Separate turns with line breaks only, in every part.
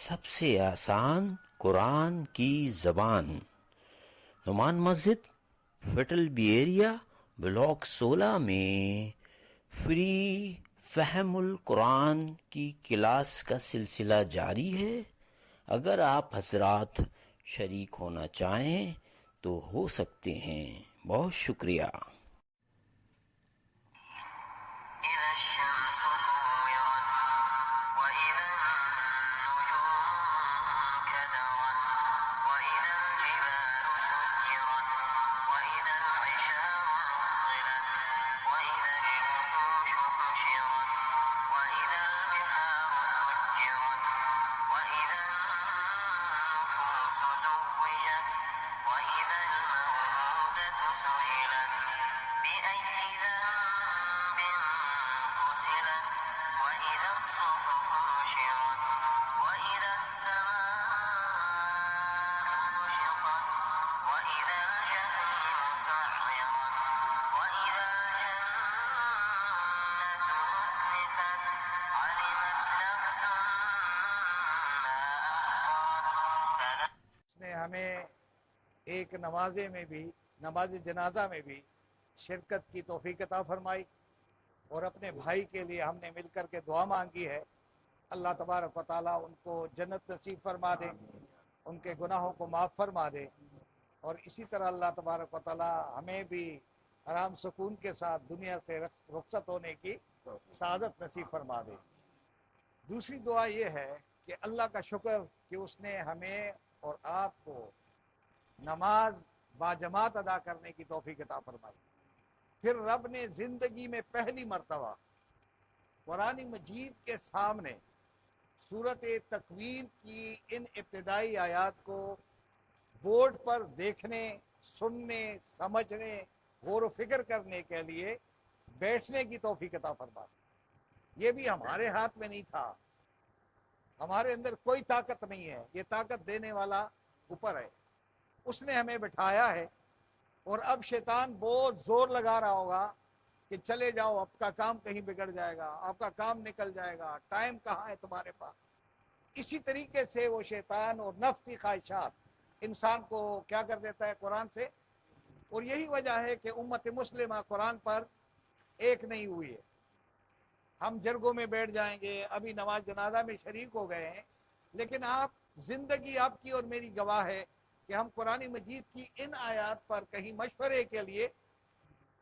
سب سے آسان قرآن کی زبان، نعمان مسجد، فٹل بی ایریا، بلاک 16 میں فری فہم القرآن کی کلاس کا سلسلہ جاری ہے۔ اگر آپ حضرات شریک ہونا چاہیں تو ہو سکتے ہیں۔ بہت شکریہ۔
إذا الشمس كورت وإذا النجوم كدرت وإذا الجبال سيرت وإذا العشار عطلت وإذا الوحوش حشرت وإذا البحار سجرت وإذا النفوس زوجت وإذا الموءودة سئلت بأي ذنب قتلت وإذا الصحف نشرت وإذا السماء كشطت وإذا الجحيم سعرت وإذا الجنة أزلفت علمت نفس ما أحضرت
اس نے ہمیں ایک نمازے میں بھی، نماز جنازہ میں بھی شرکت کی توفیق عطا فرمائی، اور اپنے بھائی کے لیے ہم نے مل کر کے دعا مانگی ہے۔ اللہ تبارک و تعالیٰ ان کو جنت نصیب فرما دے، ان کے گناہوں کو معاف فرما دے، اور اسی طرح اللہ تبارک و تعالیٰ ہمیں بھی آرام سکون کے ساتھ دنیا سے رخصت ہونے کی سعادت نصیب فرما دے۔ دوسری دعا یہ ہے کہ اللہ کا شکر کہ اس نے ہمیں اور آپ کو نماز باجماعت ادا کرنے کی توفیق عطا فرمائی۔ پھر رب نے زندگی میں پہلی مرتبہ قرآن مجید کے سامنے سورۃ تکویر کی ان ابتدائی آیات کو بورڈ پر دیکھنے، سننے، سمجھنے، غور و فکر کرنے کے لیے بیٹھنے کی توفیق عطا فرمائی۔ یہ بھی ہمارے ہاتھ میں نہیں تھا، ہمارے اندر کوئی طاقت نہیں ہے، یہ طاقت دینے والا اوپر ہے، اس نے ہمیں بٹھایا ہے۔ اور اب شیطان بہت زور لگا رہا ہوگا کہ چلے جاؤ، آپ کا کام کہیں بگڑ جائے گا، آپ کا کام نکل جائے گا، ٹائم کہاں ہے تمہارے پاس۔ اسی طریقے سے وہ شیطان اور نفسی خواہشات انسان کو کیا کر دیتا ہے قرآن سے، اور یہی وجہ ہے کہ امت مسلمہ قرآن پر ایک نہیں ہوئی ہے۔ ہم جرگوں میں بیٹھ جائیں گے، ابھی نماز جنازہ میں شریک ہو گئے ہیں، لیکن آپ زندگی آپ کی اور میری گواہ ہے کہ ہم قرآن مجید کی ان آیات پر کہیں مشورے کے لیے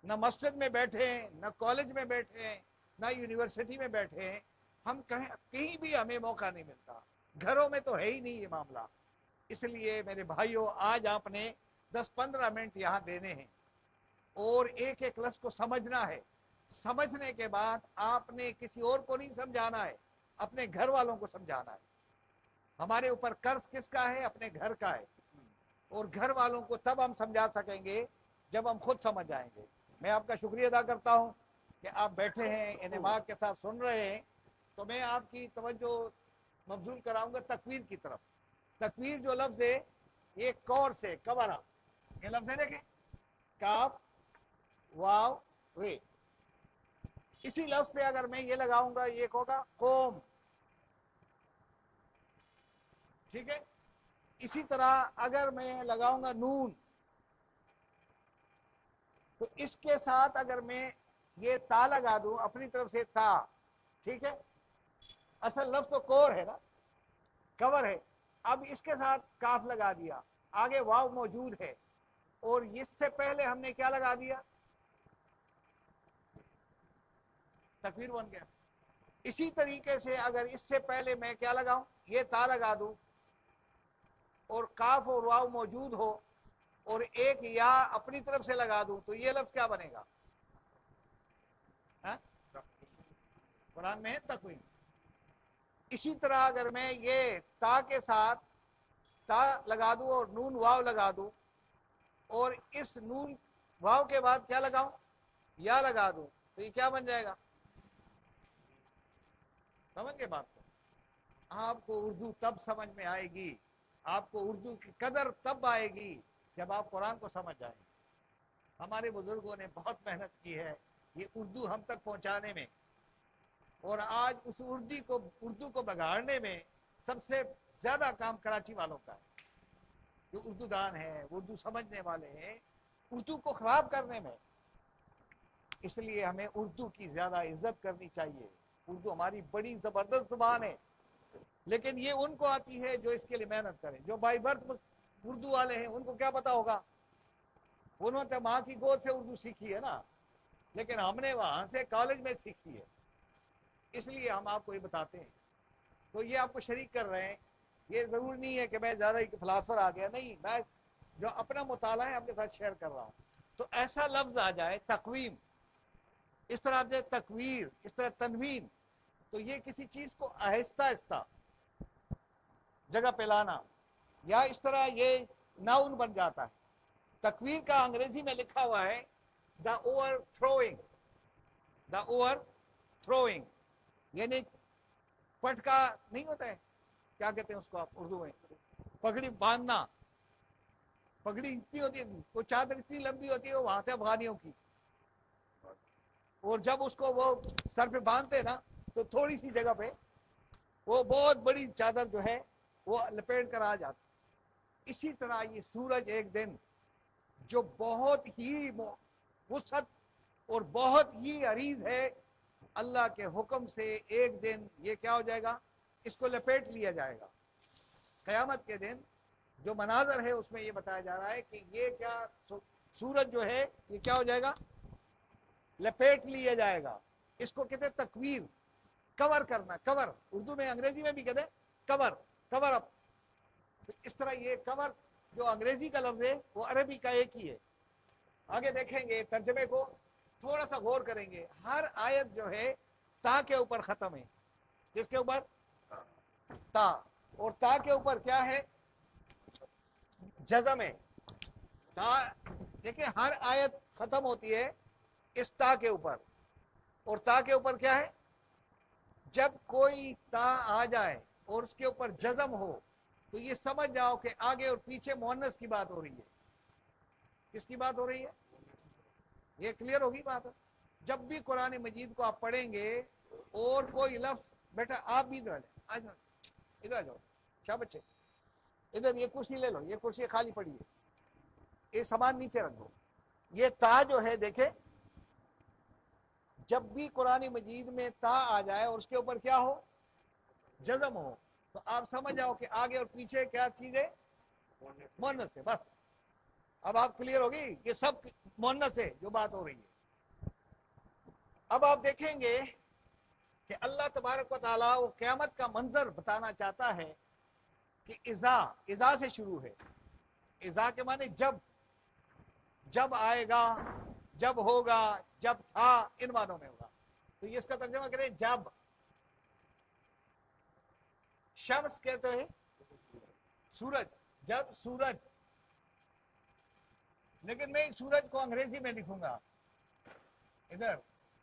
نہ مسجد میں بیٹھے ہیں، نہ کالج میں بیٹھے ہیں، نہ یونیورسٹی میں بیٹھے ہیں، ہم کہیں بھی ہمیں موقع نہیں ملتا، گھروں میں تو ہے ہی نہیں یہ معاملہ۔ اس لیے میرے بھائیوں، آج آپ نے 10-15 منٹ یہاں دینے ہیں اور ایک ایک لفظ کو سمجھنا ہے۔ سمجھنے کے بعد آپ نے کسی اور کو نہیں سمجھانا ہے، اپنے گھر والوں کو سمجھانا ہے۔ ہمارے اوپر قرض کس کا ہے؟ اپنے گھر کا ہے، اور گھر والوں کو تب ہم سمجھا سکیں گے جب ہم خود سمجھ آئیں گے۔ میں آپ کا شکریہ ادا کرتا ہوں کہ آپ بیٹھے ہیں، انعماق کے ساتھ سن رہے ہیں۔ تو میں آپ کی توجہ مبذول کراؤں گا تکویر کی طرف۔ تکویر جو لفظ ہے یہ کور سے کورا، یہ لفظ ہے دیکھیں، کاف واو رے، اسی لفظ پہ اگر میں یہ لگاؤں گا یہ ہوگا قوم، ٹھیک ہے۔ اسی طرح اگر میں لگاؤں گا نون، تو اس کے ساتھ اگر میں یہ تا لگا دوں اپنی طرف سے تا، ٹھیک ہے، اصل لفظ تو کور ہے نا، کور ہے۔ اب اس کے ساتھ کاف لگا دیا، آگے واو موجود ہے، اور اس سے پہلے ہم نے کیا لگا دیا؟ تکویر بن گیا۔ اسی طریقے سے اگر اس سے پہلے میں کیا لگاؤں؟ یہ تا لگا دوں، اور کاف اور واو موجود ہو، اور ایک یا اپنی طرف سے لگا دوں، تو یہ لفظ کیا بنے گا؟ قرآن میں ہے تکوین۔ اسی طرح اگر میں یہ تا کے ساتھ تا لگا دوں اور نون واو لگا دوں، اور اس نون واو کے بعد کیا لگاؤں؟ یا لگا دوں، تو یہ کیا بن جائے گا؟ سمجھ گئے بات کو؟ آپ کو اردو تب سمجھ میں آئے گی، آپ کو اردو کی قدر تب آئے گی جب آپ قرآن کو سمجھ جائیں۔ ہمارے بزرگوں نے بہت محنت کی ہے یہ اردو ہم تک پہنچانے میں، اور آج اس اردو کو بگاڑنے میں سب سے زیادہ کام کراچی والوں کا ہے، جو اردو دان ہیں، اردو سمجھنے والے ہیں، اردو کو خراب کرنے میں. اس لیے ہمیں اردو کی زیادہ عزت کرنی چاہیے. اردو ہماری بڑی زبردست زبان ہے، لیکن یہ ان کو آتی ہے جو اس کے لیے محنت کریں. جو بائی برتھ اردو والے ہیں ان کو کیا پتا ہوگا، انہوں نے ماں کی گود سے اردو سیکھی ہے نا، لیکن ہم نے وہاں سے کالج میں سیکھی ہے. اس لیے ہم آپ کو یہ بتاتے ہیں. تو یہ آپ کو شریک کر رہے ہیں. یہ ضرور نہیں ہے کہ میں زیادہ ہی فلاسفر آ گیا، نہیں، میں جو اپنا مطالعہ ہے آپ کے ساتھ شیئر کر رہا ہوں. تو ایسا لفظ آ جائے تقویم، اس طرح سے تکویر، اس طرح تنوین، تو یہ کسی چیز کو آہستہ آہستہ جگہ پہ لانا، یا اس طرح یہ ناؤن بن جاتا ہے. تکویر کا انگریزی میں لکھا ہوا ہے دا اوور تھروئنگ، دا اوور تھروئنگ، یعنی پٹکا نہیں ہوتا ہے، کیا کہتے ہیں اس کو آپ اردو میں، پگڑی باندھنا. پگڑی اتنی ہوتی ہے، وہ چادر اتنی لمبی ہوتی ہے وہ وہاں سے افغانیوں کی، اور جب اس کو وہ سر پہ باندھتے نا تو تھوڑی سی جگہ پہ وہ بہت بڑی چادر جو ہے وہ لپیٹ کر آ جاتی. اسی طرح یہ سورج ایک دن جو بہت ہی وسعت اور بہت ہی عریض ہے، اللہ کے حکم سے ایک دن یہ کیا ہو جائے گا، اس کو لپیٹ لیا جائے گا. قیامت کے دن جو مناظر ہے اس میں یہ بتایا جا رہا ہے کہ یہ کیا سورج جو ہے یہ کیا ہو جائے گا، لپیٹ لیا جائے گا. اس کو کہتے ہیں تکویر، کور کرنا. کور اردو میں، انگریزی میں بھی کہتے ہیں کور، کور اپ. اس طرح یہ کور جو انگریزی کا لفظ ہے وہ عربی کا ایک ہی ہے. آگے دیکھیں گے ترجمے کو، تھوڑا سا غور کریں گے. ہر آیت جو ہے تا کے اوپر ختم ہے. کس کے اوپر؟ تا. اور تا کے اوپر کیا ہے؟ جزم ہے. تا دیکھیں ہر آیت ختم ہوتی ہے اس تا کے اوپر. اور تا کے اوپر کیا ہے؟ جب کوئی تا آ جائے اور اس کے اوپر جزم ہو تو یہ سمجھ جاؤ کہ آگے اور پیچھے مؤنث کی بات ہو رہی ہے. کس کی بات ہو رہی ہے؟ یہ کلیئر ہوگی بات. جب بھی قرآن مجید کو آپ پڑھیں گے اور کوئی لفظ، بیٹا آپ بھی ادھر آ جائیں، ادھر آ جاؤ. کیا بچے ادھر، یہ کرسی لے لو، یہ کرسی خالی پڑی ہے، یہ سامان نیچے رکھ دو. یہ تا جو ہے دیکھیں، جب بھی قرآن مجید میں تا آ جائے اور اس کے اوپر کیا ہو؟ جزم ہو، تو آپ سمجھ جاؤ کہ آگے اور پیچھے کیا چیز ہے؟ مؤنث ہے. بس اب آپ کلیئر ہوگی کہ سب مؤنث ہے جو بات ہو رہی ہے. اب آپ دیکھیں گے کہ اللہ تبارک و تعالیٰ وہ قیامت کا منظر بتانا چاہتا ہے کہ اذا سے شروع ہے. اذا کے معنی جب، جب آئے گا، جب ہوگا، جب تھا، ان معنوں میں ہوگا. تو یہ اس کا ترجمہ کریں جب. شمس کہتے ہیں سورج، جب سورج، لیکن میں سورج کو انگریزی میں لکھوں گا. ادھر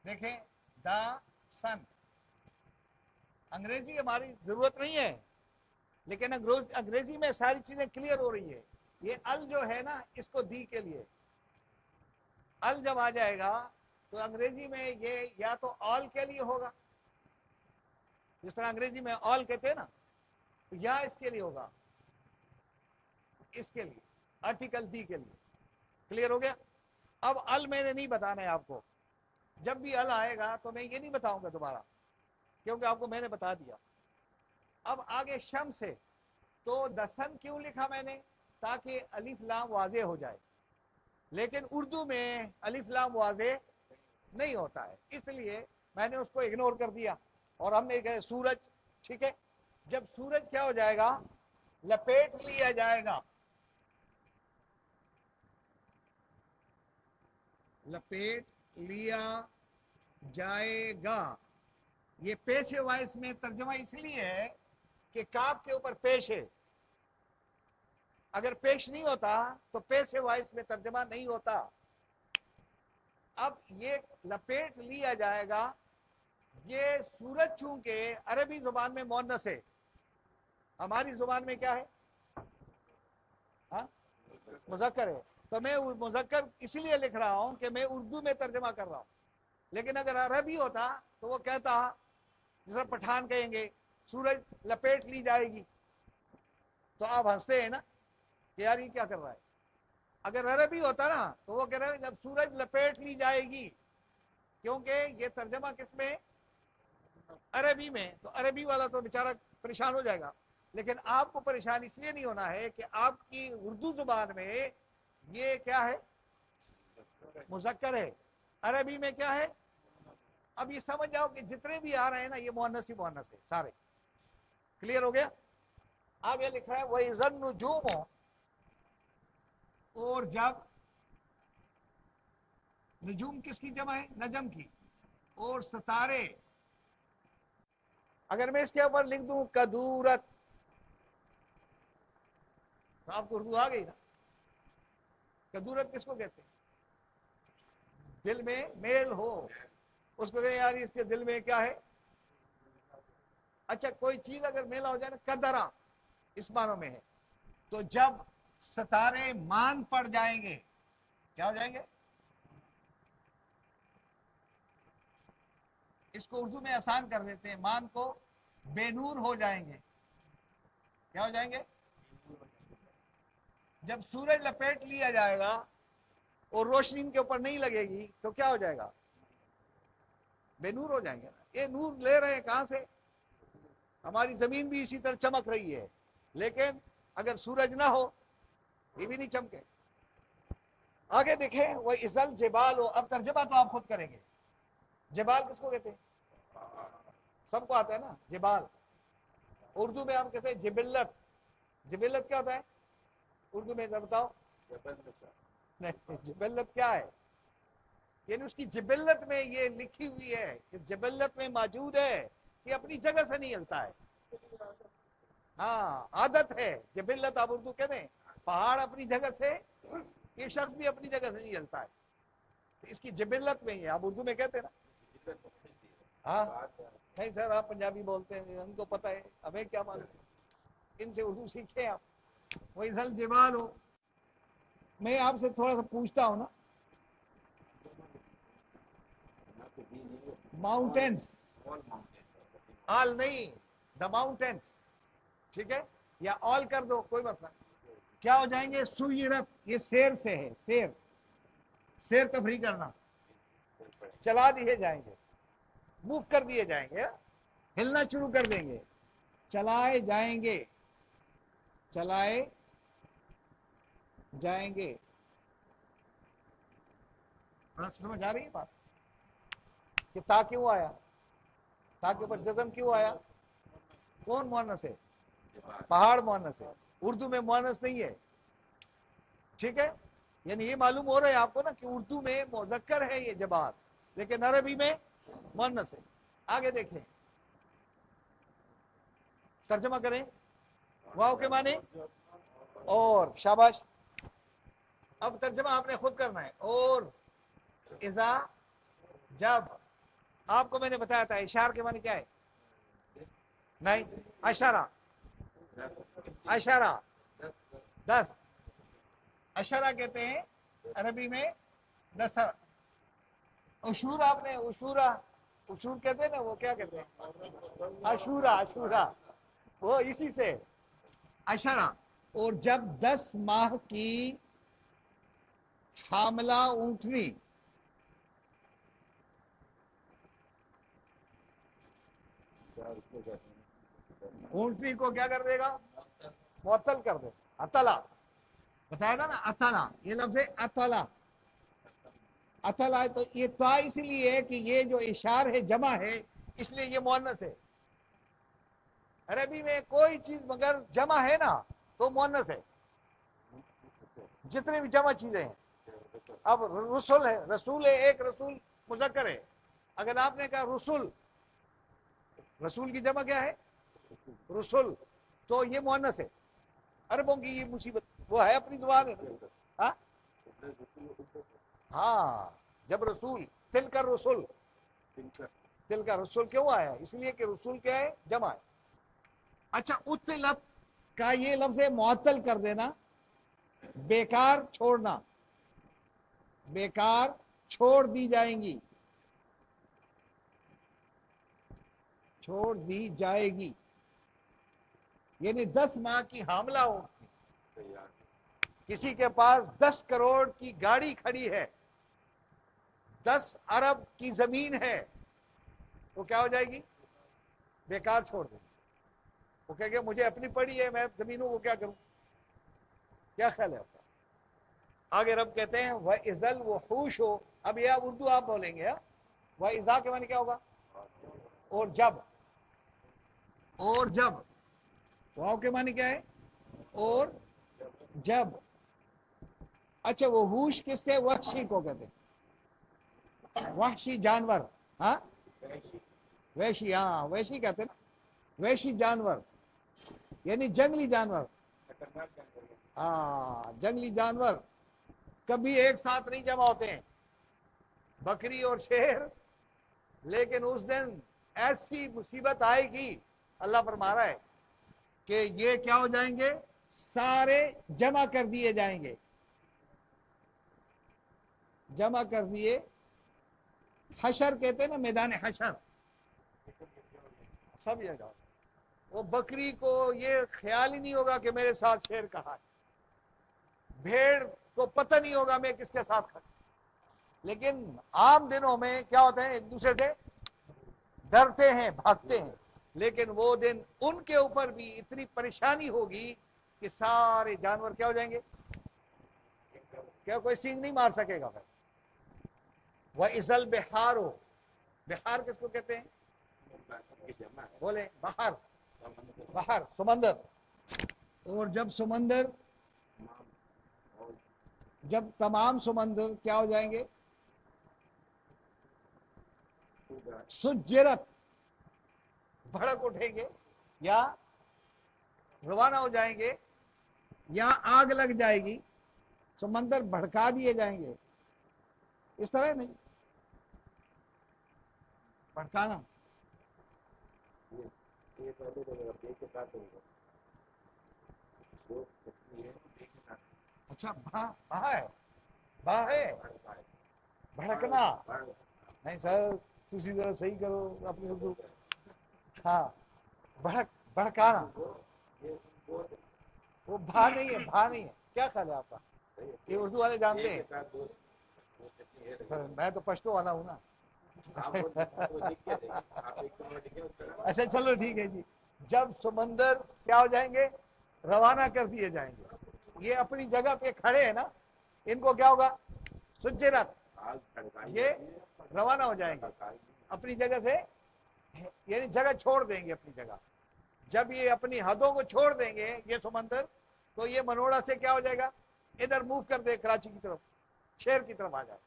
دیکھیں، دا سن. انگریزی ہماری ضرورت نہیں ہے، لیکن انگریزی میں ساری چیزیں کلیئر ہو رہی ہے. یہ ال جو ہے نا اس کو دی کے لیے، ال جب آ جائے گا تو انگریزی میں یہ یا تو آل کے لیے ہوگا، جس طرح انگریزی میں آل کہتے ہیں نا، تو یا اس کے لیے ہوگا، اس کے لیے آرٹیکل دی کے لیے. کلیئر ہو گیا؟ اب ال میں نے نہیں بتانا ہے آپ کو. جب بھی ال آئے گا تو میں یہ نہیں بتاؤں گا دوبارہ، کیونکہ آپ کو میں نے بتا دیا. اب آگے شم سے، تو دسن کیوں لکھا میں نے؟ تاکہ الف لام واضح ہو جائے. لیکن اردو میں الف لام واضح نہیں ہوتا ہے، اس لیے میں نے اس کو اگنور کر دیا اور ہم نے کہا سورج. ٹھیک ہے، جب سورج کیا ہو جائے گا؟ لپیٹ لیا جائے گا. لپیٹ لیا جائے گا. یہ پیش وائس میں ترجمہ اس لیے ہے کہ کاف کے اوپر پیش ہے. اگر پیش نہیں ہوتا تو پیش وائس میں ترجمہ نہیں ہوتا. اب یہ لپیٹ لیا جائے گا. یہ سورج چونکہ عربی زبان میں مؤنث ہے، ہماری زبان میں کیا ہے؟ ہاں، مذکر ہے. تو میں مذکر اس لیے لکھ رہا ہوں کہ میں اردو میں ترجمہ کر رہا ہوں. لیکن اگر عربی ہوتا تو وہ کہتا، جیسا پٹھان کہیں گے، سورج لپیٹ لی جائے گی. تو آپ ہنستے ہیں نا کہ یار یہ کیا کر رہا ہے. اگر عربی ہوتا نا تو وہ کہہ رہے ہیں جب سورج لپیٹ لی جائے گی، کیونکہ یہ ترجمہ کس میں؟ عربی میں. تو عربی والا تو بیچارہ پریشان ہو جائے گا. لیکن آپ کو پریشان اس لیے نہیں ہونا ہے کہ آپ کی اردو زبان میں یہ کیا ہے؟ مذکر ہے. عربی میں کیا ہے؟ اب یہ سمجھ جاؤ کہ جتنے بھی آ رہے ہیں نا یہ مؤنث ہی مؤنث ہے سارے. کلیئر ہو گیا؟ آگے لکھا ہے وَإِذَا النُّجُومُ، اور جب، نجوم کس کی جمع ہے؟ نجم کی. اور ستارے، اگر میں اس کے اوپر لکھ دوں کدورت تو آپ کو اردو آ گئی نا. کدورت کس کو کہتے ہیں؟ دل میں میل ہو اس کو کہتے ہیں یار اس کے دل میں کیا ہے. اچھا کوئی چیز اگر میلا ہو جائے نا قدرا اس معنوں میں ہے. تو جب ستارے مان پڑ جائیں گے کیا ہو جائیں گے؟ اس کو اردو میں آسان کر دیتے ہیں، مان کو بے نور ہو جائیں گے. کیا ہو جائیں گے؟ جب سورج لپیٹ لیا جائے گا اور روشنی ان کے اوپر نہیں لگے گی تو کیا ہو جائے گا؟ بے نور ہو جائیں گے نا. یہ نور لے رہے ہیں کہاں سے؟ ہماری زمین بھی اسی طرح چمک رہی ہے، لیکن اگر سورج نہ ہو یہ بھی نہیں چمکے. آگے دیکھیں وہ ازل جبال ہو. اب ترجمہ تو آپ خود کریں گے. جبال کس کو کہتے ہیں؟ سب کو آتا ہے نا جبال. اردو میں آپ کہتے ہیں جبلت. جبلت کیا ہوتا ہے اردو میں؟ بتاؤ. نہیں، جبلت کیا ہے؟ یعنی اس کی جبلت میں یہ لکھی ہوئی ہے، اس جبلت میں موجود ہے کہ اپنی جگہ سے نہیں ہلتا ہے. ہاں عادت ہے جبلت. آپ اردو کہتے ہیں پہاڑ اپنی جگہ سے، یہ شخص بھی اپنی جگہ سے نہیں ہلتا ہے. اس کی جبلت میں ہی ہے. آپ اردو میں کہتے ہیں نا. ہاں نہیں سر، آپ پنجابی بولتے ہیں، ان کو پتہ ہے، ہمیں کیا معلوم. ان سے اردو سیکھیں آپ. وہی زل جبال ہو. میں آپ سے تھوڑا سا پوچھتا ہوں نا، ماؤنٹینس، آل نہیں، دا ماؤنٹینس. ٹھیک ہے، یا آل کر دو کوئی مسئلہ. کیا ہو جائیں گے؟ سیرت. یہ سیر سے ہے، سیر، سیر تفریح کرنا. چلا دیے جائیں گے، موو کر دیے جائیں گے، ہلنا شروع کر دیں گے. چلائے جائیں گے، چلائے جائیں گے. سمجھ آ رہی ہے بات کہ تا کیوں آیا؟ تا کے اوپر جزم کیوں آیا؟ کون مؤنث ہے؟ پہاڑ مؤنث ہے. اردو میں مؤنث نہیں ہے. ٹھیک ہے، یعنی یہ معلوم ہو رہا ہے آپ کو نا کہ اردو میں مذکر ہے یہ جبال، لیکن عربی میں مؤنث ہے. آگے دیکھیں، ترجمہ کریں. واو کے معنی اور. شاباش. اب ترجمہ آپ نے خود کرنا ہے. اور اذا، جب. آپ کو میں نے بتایا تھا اشار کے معنی کیا ہے؟ نہیں، اشارہ. اشارہ 10. اشارہ کہتے ہیں عربی میں 10. اشور آپ نے اشورا، اشور کہتے ہیں نا، وہ کیا کہتے ہیں؟ اشورا. اشورا وہ اسی سے اشارہ. اور جب 10 ماہ کی حاملہ اونٹنی، اونٹنی کو کیا کر دے گا؟ معطل کر دے. اطلا بتایا تھا نا، اطلا. یہ لفظ ہے اطلا. اطلا تو یہ تو اس لیے ہے کہ یہ جو اشار ہے جمع ہے، اس لیے یہ مؤنث ہے. عربی میں کوئی چیز مگر جمع ہے نا تو مؤنث ہے، جتنے بھی جمع چیزیں ہیں. اب رسول ہے، رسول ہے، ایک رسول مذکر ہے. اگر آپ نے کہا رسول، رسول کی جمع کیا ہے؟ رسول، تو یہ مؤنث ہے. عربوں کی یہ مصیبت، وہ ہے اپنی زبان ہے. ہاں ہاں، جب رسول، تل کر رسول، تل کا رسول کیوں آیا؟ اس لیے کہ رسول کیا ہے؟ جمع ہے. اچھا اتلت کا یہ لفظ ہے معطل کر دینا، بیکار چھوڑنا. بیکار چھوڑ دی جائیں گی، چھوڑ دی جائے گی. یعنی 10 ماہ کی حاملہ ہوگی. کسی کے پاس 10 کروڑ کی گاڑی کھڑی ہے, 10 ارب کی زمین ہے, وہ کیا ہو جائے گی؟ بیکار چھوڑ دیں گے. وہ کہے گے مجھے اپنی پڑی ہے, میں زمینوں کو کیا کروں؟ کیا خیال ہے آپ کا؟ آگے رب کہتے ہیں وَإِذَا الْوُحُوشُ, اب یہ اردو آپ بولیں گے. وَإِذَا کے معنی کیا ہوگا؟ اور جب. اور جب. واو کے معنی کیا ہے؟ اور جب. اچھا وحوش کس کے؟ وحشی کو کہتے ہیں, وحشی جانور. ہاں وحشی, ہاں وحشی کہتے ہیں نا, وحشی جانور یعنی جنگلی جانور. ہاں جنگلی جانور کبھی ایک ساتھ نہیں جمع ہوتے ہیں, بکری اور شیر, لیکن اس دن ایسی مصیبت آئے گی, اللہ فرما رہا ہے کہ یہ کیا ہو جائیں گے؟ سارے جمع کر دیے جائیں گے. جمع کر دیے, حشر کہتے ہیں نا, میدان حشر. سب یہ جاؤ, وہ بکری کو یہ خیال ہی نہیں ہوگا کہ میرے ساتھ شیر کہاں ہے, بھیڑ کو پتہ نہیں ہوگا میں کس کے ساتھ کھڑا. لیکن عام دنوں میں کیا ہوتا ہے؟ ایک دوسرے سے ڈرتے ہیں, بھاگتے ہیں. لیکن وہ دن ان کے اوپر بھی اتنی پریشانی ہوگی کہ سارے جانور کیا ہو جائیں گے؟ کیا کوئی سینگ نہیں مار سکے گا پھر. وَإِذَا الْبِحَارُ, بحار کس کو کہتے ہیں؟ بولے بحر. بحر سمندر. اور جب سمندر, جب تمام سمندر کیا ہو جائیں گے؟ سجرت, بھڑک اٹھیں گے یا روانہ ہو جائیں گے یا آگ لگ جائے گی, سمندر بھڑکا دیے جائیں گے. اس طرح نہیں بھڑکانا. اچھا بہا ہے, بہا ہے بھڑکنا نہیں سر, تسی ذرا صحیح کرو اپنی اردو. ہاں بھڑکانا, وہ بھا نہیں ہے, بھا نہیں ہے. کیا خیال ہے آپ کا؟ یہ اردو والے جانتے ہیں, میں تو پشتو والا ہوں نا. اچھا چلو ٹھیک ہے جی. جب سمندر کیا ہو جائیں گے؟ روانہ کر دیے جائیں گے. یہ اپنی جگہ پہ کھڑے ہیں نا, ان کو کیا ہوگا؟ سجرت, یہ روانہ ہو جائیں گے اپنی جگہ سے, یعنی جگہ چھوڑ دیں گے اپنی جگہ. جب یہ اپنی حدوں کو چھوڑ دیں گے یہ سمندر, تو یہ منوڑا سے کیا ہو جائے گا؟ ادھر موو کر دے, کراچی کی طرف, شہر کی طرف آ جائے.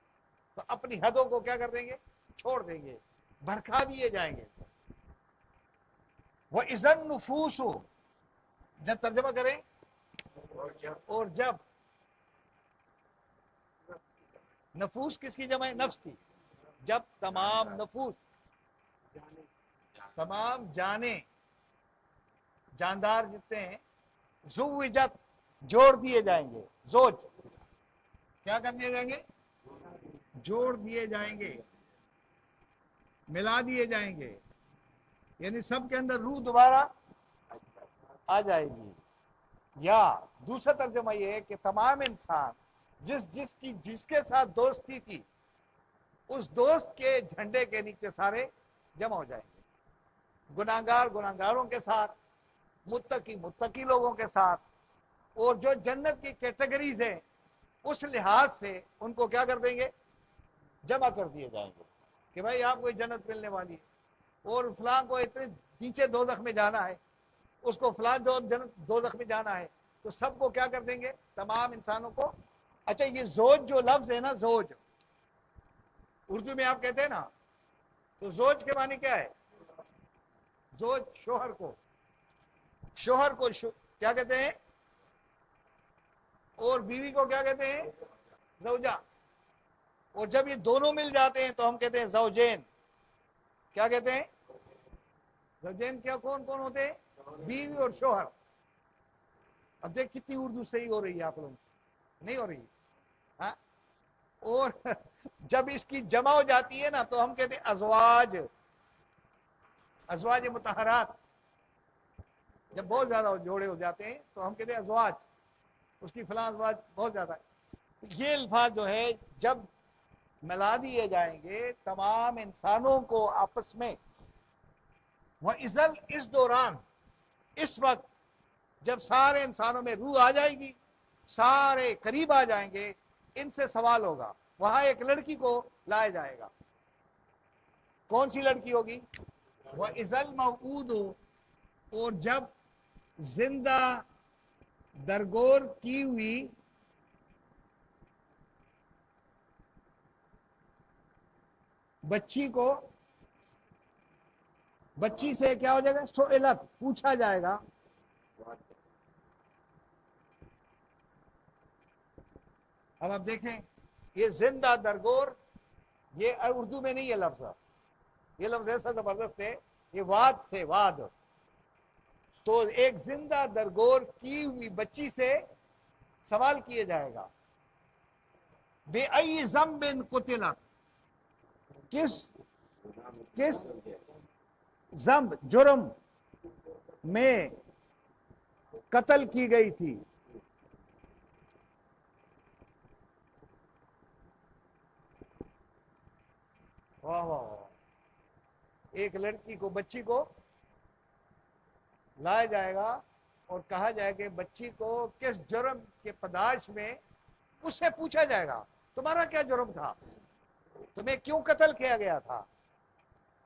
تو اپنی حدوں کو کیا کر دیں گے؟ چھوڑ دیں گے, بھڑکا دیے جائیں گے. وہ اذن نفوس ہو, جب ترجمہ کریں, اور جب. نفوس کس کی جمع ہے؟ نفس کی. جب تمام نفوس, تمام جانیں, جاندار جتنے ہیں, زوجت, جوڑ دیے جائیں گے. زوج کیا کر دیے جائیں گے؟ جوڑ دیے جائیں گے, ملا دیے جائیں گے. یعنی سب کے اندر روح دوبارہ آ جائے گی. یا دوسرا ترجمہ یہ ہے کہ تمام انسان جس کے ساتھ دوستی تھی, اس دوست کے جھنڈے کے نیچے سارے جمع ہو جائیں گے. گناہگار گناہگاروں کے ساتھ, متقی لوگوں کے ساتھ, اور جو جنت کی کیٹیگریز ہیں اس لحاظ سے ان کو کیا کر دیں گے؟ جمع کر دیے جائیں گے کہ بھائی آپ کو جنت ملنے والی ہے, اور فلاں کو اتنے نیچے دوزخ میں جانا ہے, اس کو فلاں جنت دوزخ میں جانا ہے. تو سب کو کیا کر دیں گے؟ تمام انسانوں کو. اچھا یہ زوج جو لفظ ہے نا, زوج اردو میں آپ کہتے ہیں نا, تو زوج کے معنی کیا ہے؟ زوج شوہر کو, کیا کہتے ہیں؟ اور بیوی کو کیا کہتے ہیں؟ زوجہ. اور جب یہ دونوں مل جاتے ہیں تو ہم کہتے ہیں زوجین. کیا کہتے ہیں؟ زوجین. کیا کون کون ہوتے ہیں؟ بیوی اور شوہر. اب دیکھ کتنی اردو صحیح ہو رہی ہے آپ لوگوں, نہیں ہو رہی؟ ہاں. اور جب اس کی جمع ہو جاتی ہے نا تو ہم کہتے ہیں ازواج, ازواج مطہرات. جب بہت زیادہ جوڑے ہو جاتے ہیں تو ہم کہتے ہیں ازواج، اس کی فلاں ازواج بہت زیادہ ہے. یہ الفاظ جو ہے جب ملا دیے جائیں گے تمام انسانوں کو آپس میں، وہ ازل اس دوران، اس وقت جب سارے انسانوں میں روح آ جائے گی، سارے قریب آ جائیں گے، ان سے سوال ہوگا. وہاں ایک لڑکی کو لایا جائے گا. کون سی لڑکی ہوگی؟ وہ ازل موعود ہو، اور جب زندہ درگور کی ہوئی بچی کو، بچی سے کیا ہو جائے گا؟ سئلت، پوچھا جائے گا. اب آپ دیکھیں یہ زندہ درگور، یہ اردو میں نہیں، یہ لفظ، یہ لفظ ایسا زبردست ہے، یہ واد سے واد. تو ایک زندہ درگور کی ہوئی بچی سے سوال کیا جائے گا، بے ای ذنب قتلت، کس ذنب، جرم میں قتل کی گئی تھی. واہ واہ واہ. ایک لڑکی کو، بچی کو لایا جائے گا اور کہا جائے کہ بچی کو کس جرم کے پداش میں، اس سے پوچھا جائے گا تمہارا کیا جرم تھا، تمہیں کیوں قتل کیا گیا تھا.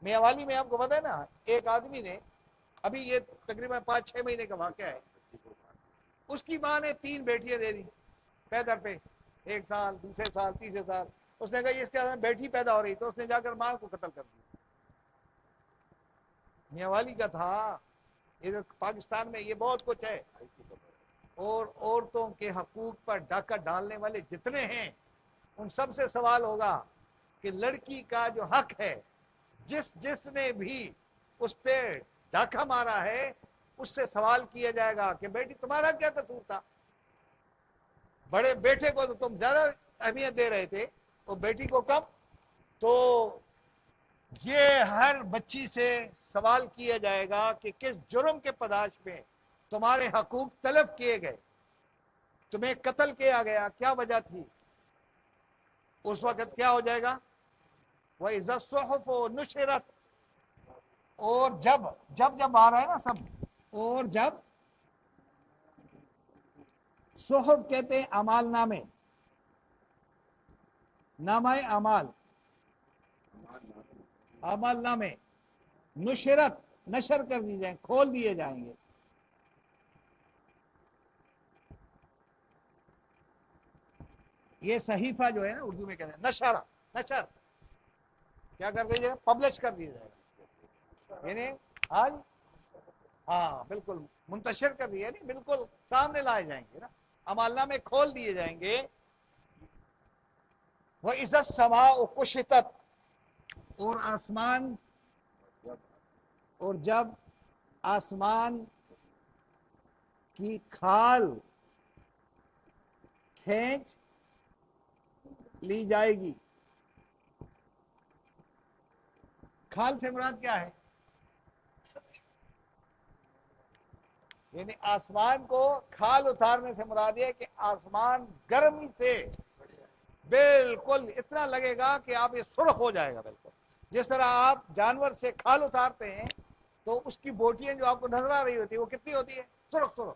میاں والی میں آپ کو پتا ہے نا، ایک آدمی نے، ابھی یہ تقریباً 5-6 مہینے کا واقعہ ہے، اس کی ماں نے 3 بیٹیاں دے دی پیدر پہ، 1 سال، دوسرے سال، تیسرے سال. اس نے کہا یہ اس کے بیٹی پیدا ہو رہی، تو اس نے جا کر ماں کو قتل کر دیا. میاں والی کا تھا. ادھر پاکستان میں یہ بہت کچھ ہے. اور عورتوں کے حقوق پر ڈاکہ ڈالنے والے جتنے ہیں ان سب سے سوال ہوگا کہ لڑکی کا جو حق ہے، جس نے بھی اس پہ ڈاکہ مارا ہے، اس سے سوال کیا جائے گا کہ بیٹی تمہارا کیا قصور تھا. بڑے بیٹے کو تو تم زیادہ اہمیت دے رہے تھے اور بیٹی کو کم. تو یہ ہر بچی سے سوال کیا جائے گا کہ کس جرم کے پداش میں تمہارے حقوق طلب کیے گئے، تمہیں قتل کیا گیا، کیا وجہ تھی. اس وقت کیا ہو جائے گا؟ وَإِذَا الصُّحُفُ نُشِرَتْ، اور جب آ رہا ہے نا سب، اور جب صحف کہتے ہیں اعمال نامے، نامہ اعمال، اعمال نامے، نشرت، نشر کر دی جائیں، کھول دیے جائیں گے. یہ صحیفہ جو ہے نا اردو میں کہتے ہیں نشر کیا کر دیجیے گا؟ پبلش کر دیا جائے گا. یعنی آج، ہاں بالکل منتشر کر دیا، یعنی بالکل سامنے لائے جائیں گے نا، امالنا میں کھول دیے جائیں گے. وہ عزت سما کشتت، اور آسمان، اور جب آسمان کی کھال کھینچ لی جائے گی. کھال سے مراد کیا ہے؟ یعنی آسمان کو کھال اتارنے سے مراد یہ کہ آسمان گرمی سے بالکل اتنا لگے گا کہ آپ یہ سرخ ہو جائے گا. بالکل جس طرح آپ جانور سے کھال اتارتے ہیں تو اس کی بوٹیاں جو آپ کو نظر آ رہی ہوتی ہے وہ کتنی ہوتی ہے؟ سرخ سرخ.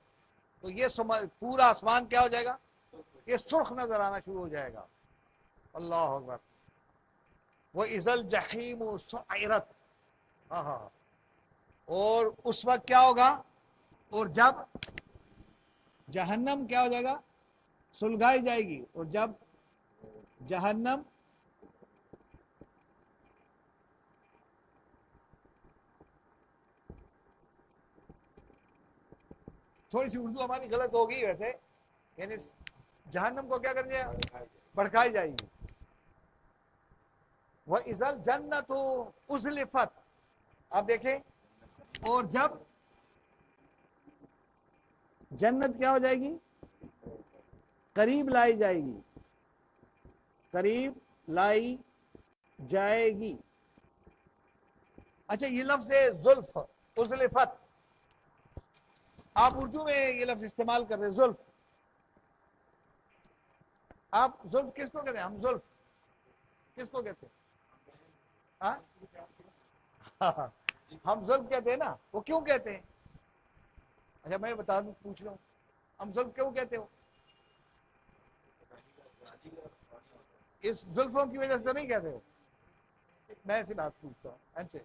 تو یہ پورا آسمان کیا ہو جائے گا؟ یہ سرخ نظر آنا شروع ہو جائے گا. اللہ اکبر. وہ ازل جحیم سعرت، ہاں. اور اس وقت کیا ہوگا؟ اور جب جہنم کیا ہو جائے گا؟ سلگائی جائے گی. اور جب جہنم تھوڑی سی اردو ہماری غلط ہوگی ویسے، یعنی جہنم کو کیا کر دیا؟ بھڑکائی جائے گی. وہ ازل جنت ازلفت، آپ دیکھیں، اور جب جنت کیا ہو جائے گی؟ قریب لائی جائے گی، قریب لائی جائے گی. اچھا یہ لفظ ہے زلف، ازلفت، آپ اردو میں یہ لفظ استعمال کر رہے ہیں زلف. آپ زلف کس کو کہتے ہیں؟ ہم زلف کس کو کہتے ہیں؟ ہاں؟ ہم زلف کہتے ہیں نا. وہ کیوں کہتے ہیں؟ اچھا میں بتا دوں، پوچھ لوں، ہم زلف کیوں کہتے ہو؟ اس زلفوں کی وجہ سے نہیں کہتے ہو؟ میں ایسی بات پوچھتا ہوں. اچھا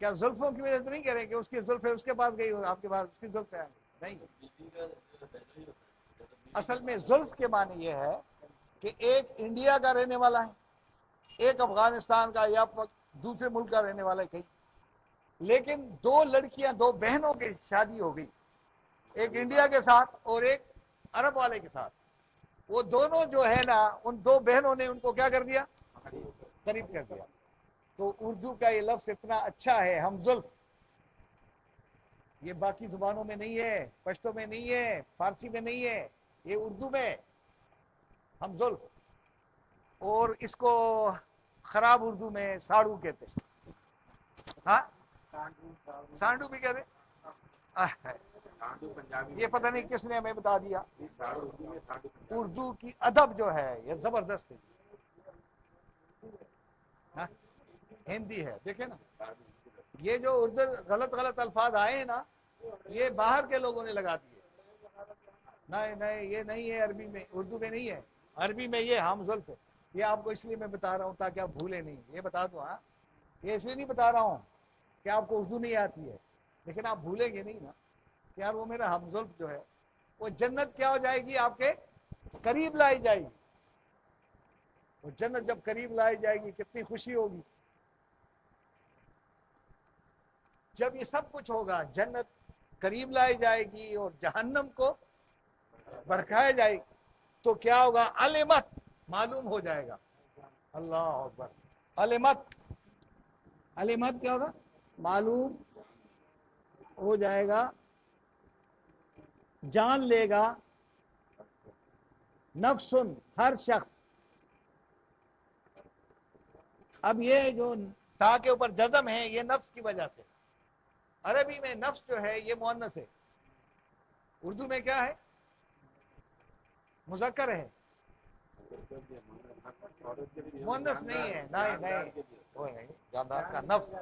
کیا زلفوں کی وجہ سے نہیں کہہ رہے کہ اس کی زلف ہے اس کے پاس گئی اور آپ کے پاس اس کی زلف ہے؟ نہیں. اصل میں زلف کے معنی یہ ہے کہ ایک انڈیا کا رہنے والا ہے، ایک افغانستان کا یا دوسرے ملک کا رہنے والا ہے کہیں، لیکن دو لڑکیاں، دو بہنوں کی شادی ہو گئی، ایک انڈیا کے ساتھ اور ایک عرب والے کے ساتھ. وہ دونوں جو ہے نا، ان دو بہنوں نے ان کو کیا کر دیا؟ قریب کر دیا. تو اردو کا یہ لفظ اتنا اچھا ہے، ہم زلف. یہ باقی زبانوں میں نہیں ہے، پشتو میں نہیں ہے، فارسی میں نہیں ہے، یہ اردو میں ہم زلف. اور اس کو خراب اردو میں ساڑو کہتے ہیں. ہاں سانڈو بھی کہتے ہیں. یہ پتہ نہیں کس نے ہمیں بتا دیا. اردو کی ادب جو ہے یہ زبردست ہے. ہاں؟ ہندی ہے. دیکھیں نا یہ جو اردو غلط غلط الفاظ آئے ہیں نا، یہ باہر کے لوگوں نے لگا دیے. نہیں نہیں، یہ نہیں ہے عربی میں، اردو میں نہیں ہے. عربی میں یہ ہم زلف ہے. یہ آپ کو اس لیے میں بتا رہا ہوں تاکہ آپ بھولے نہیں. یہ بتا دوں، ہاں یہ اس لیے نہیں بتا رہا ہوں کہ آپ کو اردو نہیں آتی ہے، لیکن آپ بھولیں گے نہیں نا کہ یار وہ میرا ہم زلف جو ہے وہ جنت کیا ہو جائے گی؟ آپ کے قریب لائی جائے گی. وہ جنت جب قریب لائی جائے گی کتنی خوشی ہوگی. جب یہ سب کچھ ہوگا، جنت قریب لائی جائے گی اور جہنم کو بھڑکایا جائے گی، تو کیا ہوگا؟ علمت، معلوم ہو جائے گا. اللہ اکبر. علمت، علمت کیا ہوگا؟ معلوم ہو جائے گا، جان لے گا نفسن، ہر شخص. اب یہ جو تا کے اوپر جزم ہے یہ نفس کی وجہ سے. عربی میں نفس جو ہے یہ مؤنث ہے، اردو میں کیا ہے؟ مذکر ہے. مؤنث نہیں ہے. نہیں نہیں، وہ نہیں جاندار کا نفس.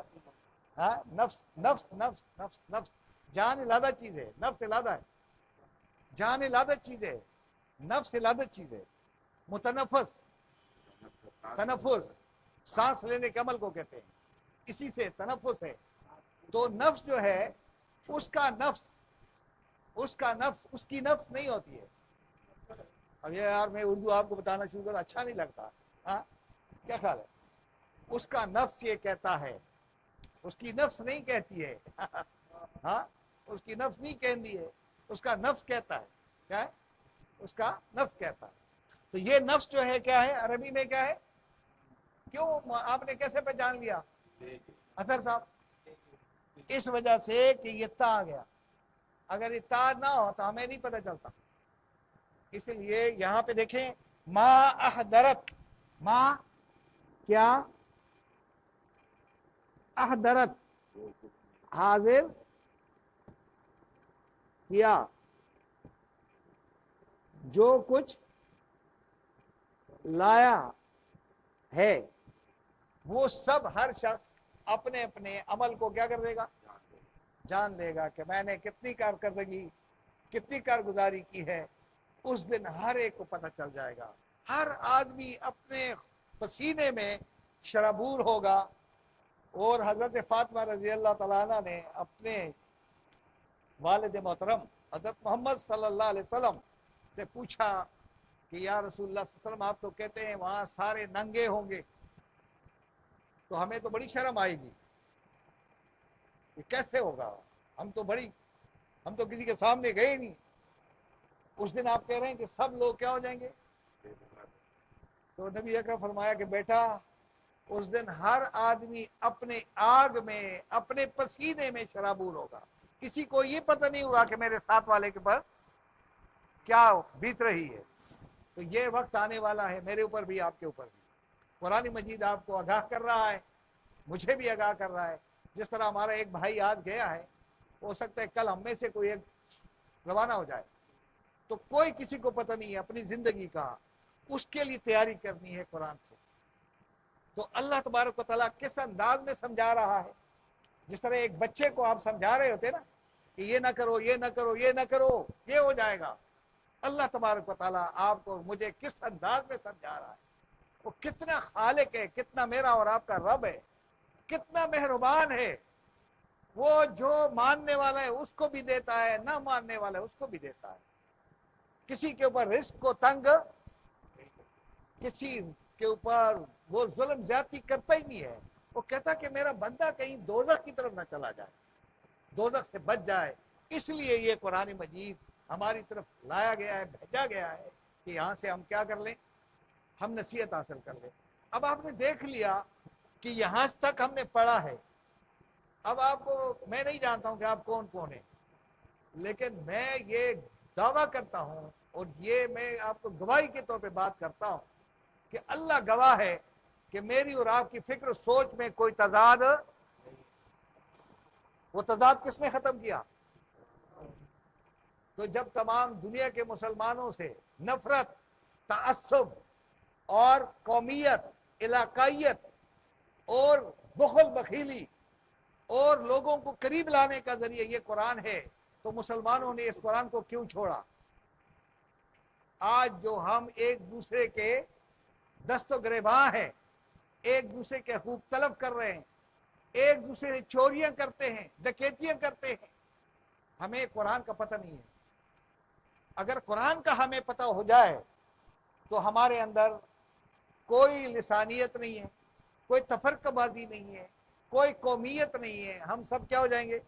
ہاں نفس نفس نفس نفس نفس. جان علادہ چیز ہے، نفس علادہ ہے. جان علادہ چیز ہے، نفس علادہ چیز ہے. متنفس، تنفس، سانس لینے کے عمل کو کہتے ہیں، اسی سے تنفس ہے. تو نفس جو ہے اس کا نفس، اس کا نفس، اس کی نفس نہیں ہوتی ہے. اب یہ یار میں اردو آپ کو بتانا شروع کروں، اچھا نہیں لگتا. ہاں کیا خیال ہے؟ اس کا نفس یہ کہتا ہے، اس کی نفس نہیں کہتی ہے. ہاں اس کی نفس نہیں کہتی ہے، اس کا نفس کہتا ہے. کیا ہے؟ اس کا نفس کہتا ہے. تو یہ نفس جو ہے کیا ہے؟ عربی میں کیا ہے؟ کیوں آپ نے کیسے پہچان لیا اطہر صاحب؟ اس وجہ سے کہ یہ تا آ گیا. اگر یہ تا نہ ہو تو ہمیں نہیں پتہ چلتا. اس لیے یہاں پہ دیکھیں، ما احضرت، ما کیا؟ احضرت، حاضر کیا، جو کچھ لایا ہے وہ سب ہر شخص اپنے اپنے عمل کو کیا کر دے گا؟ جان لے گا کہ میں نے کتنی کارکردگی، کتنی کارگزاری کی ہے. اس دن ہر ایک کو پتہ چل جائے گا. ہر آدمی اپنے پسینے میں شرابور ہوگا. اور حضرت فاطمہ رضی اللہ تعالیٰ عنہ نے اپنے والد محترم حضرت محمد صلی اللہ علیہ وسلم سے پوچھا کہ یا رسول اللہ صلی اللہ علیہ وسلم آپ تو کہتے ہیں وہاں سارے ننگے ہوں گے، تو ہمیں تو بڑی شرم آئے گی، یہ کیسے ہوگا؟ ہم تو کسی کے سامنے گئے ہی نہیں. اس دن آپ کہہ رہے ہیں کہ سب لوگ کیا ہو جائیں گے؟ تو نبی اکرم فرمایا کہ بیٹا اس دن ہر آدمی اپنے آگ میں، اپنے پسینے میں شرابور ہوگا. کسی کو یہ پتہ نہیں ہوگا کہ میرے ساتھ والے کے پر کیا بیت رہی ہے. تو یہ وقت آنے والا ہے میرے اوپر بھی، آپ کے اوپر بھی. قرآن مجید آپ کو آگاہ کر رہا ہے، مجھے بھی آگاہ کر رہا ہے. جس طرح ہمارا ایک بھائی آج گیا ہے ہو سکتا ہے کل ہم میں سے کوئی ایک روانہ ہو جائے، تو کوئی کسی کو پتہ نہیں ہے اپنی زندگی کا، اس کے لیے تیاری کرنی ہے قرآن سے۔ تو اللہ تبارک و تعالیٰ کس انداز میں سمجھا رہا ہے، جس طرح ایک بچے کو آپ سمجھا رہے ہوتے نا کہ یہ نہ کرو، یہ نہ کرو، یہ نہ کرو، یہ ہو جائے گا، اللہ تبارک و تعالیٰ آپ کو مجھے کس انداز میں سمجھا رہا ہے، وہ کتنا خالق ہے، کتنا میرا اور آپ کا رب ہے، کتنا مہربان ہے، وہ جو ماننے والا ہے اس کو بھی دیتا ہے، نہ ماننے والا ہے اس کو بھی دیتا ہے، کسی کے اوپر رزق کو تنگ، کسی کے اوپر وہ ظلم زیادتی کرتا ہی نہیں ہے، وہ کہتا کہ میرا بندہ کہیں دوزخ کی طرف نہ چلا جائے، دوزخ سے بچ جائے، اس لیے یہ قرآن مجید ہماری طرف لایا گیا ہے، بھیجا گیا ہے کہ یہاں سے ہم کیا کر لیں، ہم نصیحت حاصل کر لیں۔ اب آپ نے دیکھ لیا کہ یہاں تک ہم نے پڑھا ہے، اب آپ کو میں نہیں جانتا ہوں کہ آپ کون کون ہیں، لیکن میں یہ دعویٰ کرتا ہوں اور یہ میں آپ کو گواہی کے طور پہ بات کرتا ہوں کہ اللہ گواہ ہے کہ میری اور آپ کی فکر سوچ میں کوئی تضاد، وہ تضاد کس نے ختم کیا؟ تو جب تمام دنیا کے مسلمانوں سے نفرت، تعصب اور قومیت، علاقائیت اور بخل بخیلی اور لوگوں کو قریب لانے کا ذریعہ یہ قرآن ہے، تو مسلمانوں نے اس قرآن کو کیوں چھوڑا؟ آج جو ہم ایک دوسرے کے دست و گریباں ہیں، ایک دوسرے کے حقوق طلب کر رہے ہیں، ایک دوسرے سے چوریاں کرتے ہیں، ڈکیتیاں کرتے ہیں، ہمیں قرآن کا پتہ نہیں ہے۔ اگر قرآن کا ہمیں پتہ ہو جائے تو ہمارے اندر کوئی لسانیت نہیں ہے، کوئی تفرقہ بازی نہیں ہے، کوئی قومیت نہیں ہے، ہم سب کیا ہو جائیں گے؟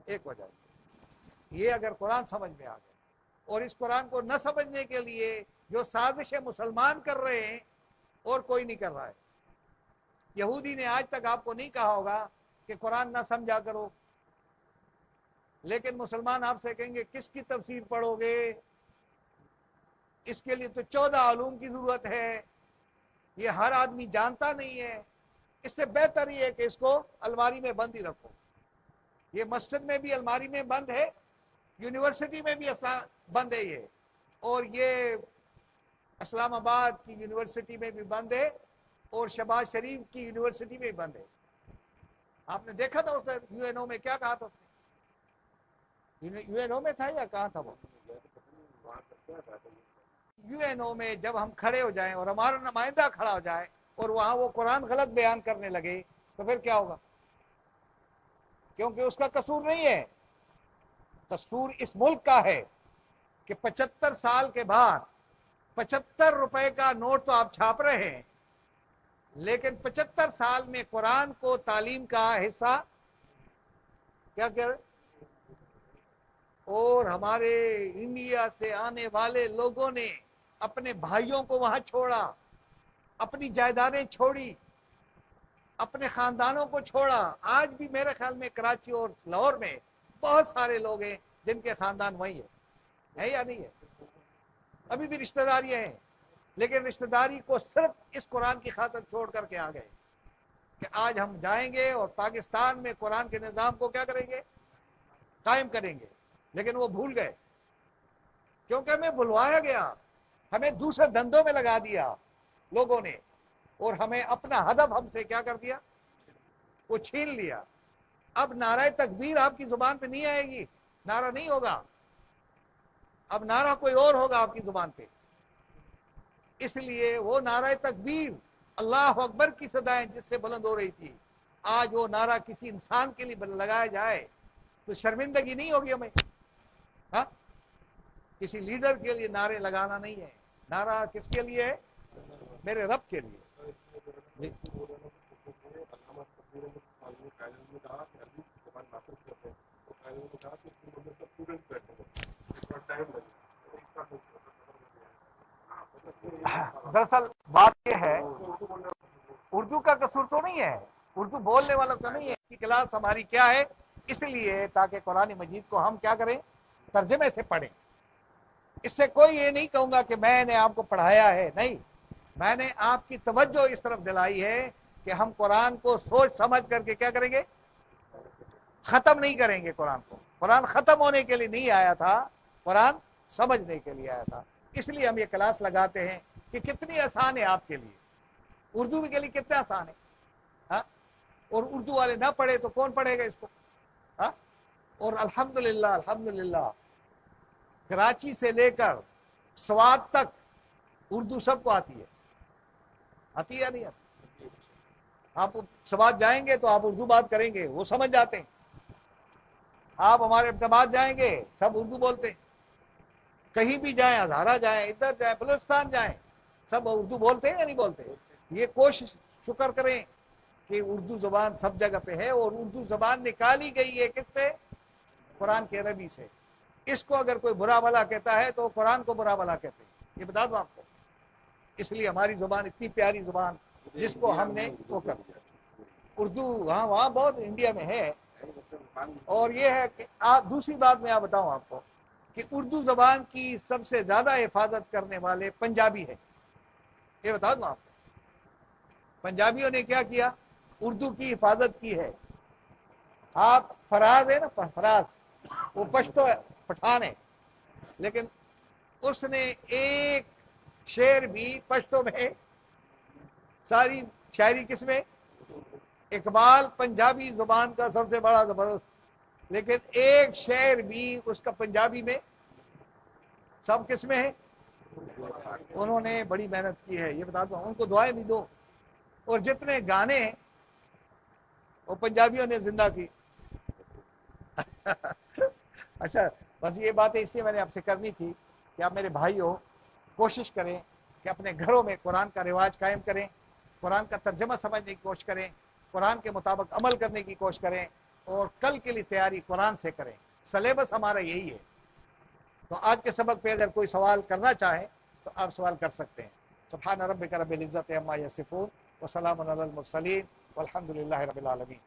ایک ہو جائیں گے۔ یہ اگر قرآن سمجھ میں آ گئے، اور اس قرآن کو نہ سمجھنے کے لیے جو سازشیں مسلمان کر رہے ہیں اور کوئی نہیں کر رہا ہے۔ یہودی نے آج تک آپ کو نہیں کہا ہوگا کہ قرآن نہ سمجھا کرو، لیکن مسلمان آپ سے کہیں گے کس کی تفسیر پڑھو گے، اس کے لیے تو 14 علوم کی ضرورت ہے، یہ ہر آدمی جانتا نہیں ہے، اس سے بہتر یہ ہے کہ اس کو الماری میں بند ہی رکھو۔ یہ مسجد میں بھی الماری میں بند ہے، یونیورسٹی میں بھی بند ہے یہ، اور یہ اسلام آباد کی یونیورسٹی میں بھی بند ہے، اور شہباز شریف کی یونیورسٹی میں بھی بند ہے۔ آپ نے دیکھا تھا اس یو این او میں کیا کہا تھا اس نے؟ یو این او میں تھا یا کہاں تھا وہ؟ یو این او میں جب ہم کھڑے ہو جائیں اور ہمارا نمائندہ کھڑا ہو جائے اور وہاں وہ قرآن غلط بیان کرنے لگے تو پھر کیا ہوگا؟ کیونکہ اس کا قصور نہیں ہے، قصور اس ملک کا ہے کہ 75 سال کے بعد 75 روپے کا نوٹ تو آپ چھاپ رہے ہیں، لیکن 75 سال میں قرآن کو تعلیم کا حصہ کیا کر، اور ہمارے انڈیا سے آنے والے لوگوں نے اپنے بھائیوں کو وہاں چھوڑا، اپنی جائیدادیں چھوڑی، اپنے خاندانوں کو چھوڑا۔ آج بھی میرے خیال میں کراچی اور لاہور میں بہت سارے لوگ ہیں جن کے خاندان وہی ہے یا نہیں ہے؟ ابھی بھی رشتہ داریاں ہیں، لیکن رشتہ داری کو صرف اس قرآن کی خاطر چھوڑ کر کے آ گئے کہ آج ہم جائیں گے اور پاکستان میں قرآن کے نظام کو کیا کریں گے؟ قائم کریں گے، لیکن وہ بھول گئے، کیونکہ ہمیں بلوایا گیا، ہمیں دوسرے دھندوں میں لگا دیا لوگوں نے، اور ہمیں اپنا ہدف ہم سے کیا کر دیا؟ وہ چھین لیا۔ اب نعرہ تکبیر آپ کی زبان پہ نہیں آئے گی، نعرہ نہیں ہوگا، اب نعرہ کوئی اور ہوگا آپ کی زبان پہ۔ اس لیے وہ نعرہ تکبیر اللہ اکبر کی صدائیں جس سے بلند ہو رہی تھی، آج وہ نعرہ کسی انسان کے لیے لگایا جائے تو شرمندگی نہیں ہوگی ہمیں؟ ہاں، کسی لیڈر کے لیے نعرے لگانا نہیں ہے، نعرہ کس کے لیے ہے؟ میرے رب کے لیے۔ جی۔ دراصل بات یہ ہے، اردو کا قصور تو نہیں ہے، اردو بولنے والوں کا نہیں ہے کہ کلاس ہماری کیا ہے، اس لیے تاکہ قرآن مجید کو ہم کیا کریں؟ ترجمے سے پڑھیں۔ اس سے کوئی یہ نہیں کہوں گا کہ میں نے آپ کو پڑھایا ہے، نہیں، میں نے آپ کی توجہ اس طرف دلائی ہے کہ ہم قرآن کو سوچ سمجھ کر کے کیا کریں گے؟ ختم نہیں کریں گے قرآن کو. قرآن ختم ہونے کے لیے نہیں آیا تھا, قرآن سمجھنے کے لیے آیا تھا. اس لیے ہم یہ کلاس لگاتے ہیں کہ کتنی آسان ہے آپ کے لیے, اردو کے لیے کتنا آسان ہے. ہاں, اور اردو والے نہ پڑھے تو کون پڑھے گا اس کو. ہاں, اور الحمدللہ الحمدللہ کراچی سے لے کر سوات تک اردو سب کو آتی ہے. آتی ہے یا نہیں آتی؟ آپ سوات جائیں گے تو آپ اردو بات کریں گے, وہ سمجھ جاتے ہیں. آپ ہمارے احتماد جائیں گے سب اردو بولتے ہیں. کہیں بھی جائیں, ہزارہ جائیں, ادھر جائیں, بلوچستان جائیں, سب اردو بولتے ہیں یا نہیں بولتے. یہ کوشش شکر کریں کہ اردو زبان سب جگہ پہ ہے, اور اردو زبان نکالی گئی ہے کس سے؟ قرآن کے عربی سے. اس کو اگر کوئی برا بھلا کہتا ہے تو قرآن کو برا بھلا کہتے ہیں, یہ بتا دوں آپ کو. اس لیے ہماری زبان اتنی پیاری زبان جس کو ہم نے وہ کر اردو, ہاں وہاں بہت انڈیا میں ہے. اور یہ ہے کہ آپ دوسری بات میں بتاؤں آپ کو کہ اردو زبان کی سب سے زیادہ حفاظت کرنے والے پنجابی ہیں. یہ بتا دوں آپ کو, پنجابیوں نے کیا کیا, اردو کی حفاظت کی ہے. آپ فراز ہے نا, فراز وہ پشتو ہے, پٹھان ہے, لیکن اس نے ایک شعر بھی پشتو میں, ساری شاعری کس میں, اقبال پنجابی زبان کا سب سے بڑا زبردست, لیکن ایک شعر بھی اس کا پنجابی میں, سب کس میں ہے. انہوں نے بڑی محنت کی ہے, یہ بتا دو, ان کو دعائیں بھی دو. اور جتنے گانے وہ پنجابیوں نے زندہ کی. اچھا, بس یہ باتیں اس لیے میں نے آپ سے کرنی تھی کہ آپ میرے بھائی ہو, کوشش کریں کہ اپنے گھروں میں قرآن کا رواج قائم کریں, قرآن کا ترجمہ سمجھنے کی کوشش کریں, قرآن کے مطابق عمل کرنے کی کوشش کریں, اور کل کے لیے تیاری قرآن سے کریں. سلیبس ہمارا یہی ہے. تو آج کے سبق پہ اگر کوئی سوال کرنا چاہے تو آپ سوال کر سکتے ہیں. سبحان ربک رب العزت عما یصفون وسلام علی المرسلین والحمد للہ رب العالمین.